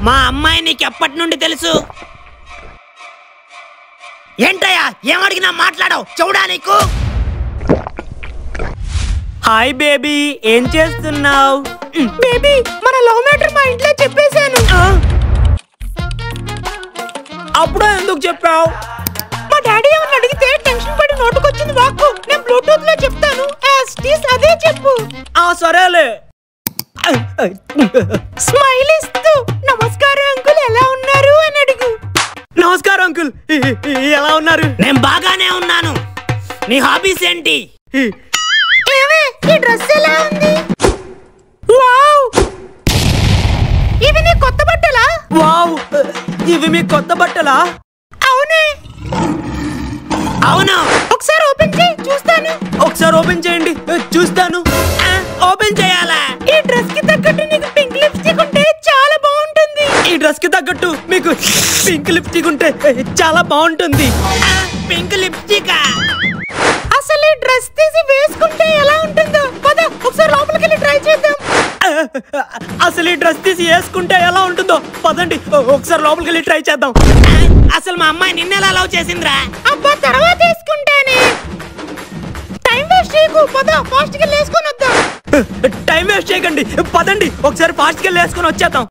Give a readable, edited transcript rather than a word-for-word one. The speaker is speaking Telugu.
మా అమ్మాయి నీకు ఎప్పటి నుండి తెలుసు? ఏంటయ్యా ఏమడిగినా మాట్లాడవు? చెవుడా నీకు? హాయ్ బేబీ, ఏం చేస్తున్నావు? బేబీ, మన లవ్ మ్యాటర్ మా ఇంట్లో చెప్పేశాను. అప్పుడే ఎందుకు చెప్పావు? మా డాడీ ఏమని అడిగితే టెన్షన్ పడి నోటుకొచ్చింది వాక్కు. నేను బ్లూటూత్ లో చెప్తాను, అదే చెప్పు. సరేలే. స్మైల్ ఇస్తూ నమస్కారం అంకుల్, ఎలా ఉన్నారు అని అడుగు. నమస్కారం అంకుల్, ఎలా ఉన్నారు? నేను బాగానే ఉన్నాను. నీ హాబీస్ ఏంటి? ఈ డ్రెస్ ఎలా ఉంది? వావ్, ఇవి నీ కొత్త బట్టలా? వావ్, ఇవి మీ కొత్త బట్టలా? అవునే. అవును, ఒకసారి ఓపెన్ చేయి చూస్తాను. ఒకసారి ఓపెన్ చేయండి, చూస్తాను. ఓపెన్ చేయాలా? ఈ డ్రెస్ కి తగ్గట్టు నీకు పింక్ లిప్స్టిక్ ఉంటే చాలా బాగుంటుంది. ఈ డ్రెస్ కి తగ్గట్టు మీకు పింక్ లిప్స్టిక్ ఉంటే చాలా బాగుంటుంది. Pink lipstick? అసలు ఈ డ్రెస్ తీసి వేసుకుంటే ఎలా ఉంటుందో పద ఒకసారి లోపలికి వెళ్ళి ట్రై చేద్దాం. అసలు ఈ డ్రెస్ తీసి వేసుకుంటే ఎలా ఉంటుందో పదండి ఒకసారి లోపలికి వెళ్ళి ట్రై చేద్దాం. అసలు మా అమ్మాయి నిన్నెలా లవ్ చేసిందిరా? అబ్బా తర్వాత వేసుకుంటానే. టైం వేస్ట్ చేయకు, పద ఫాస్ట్ గా వేసుకొని వద్దాం. టైం వేస్ట్ చేయకండి, పదండి ఒకసారి ఫాస్ట్ గా వేసుకొని వచ్చేద్దాం.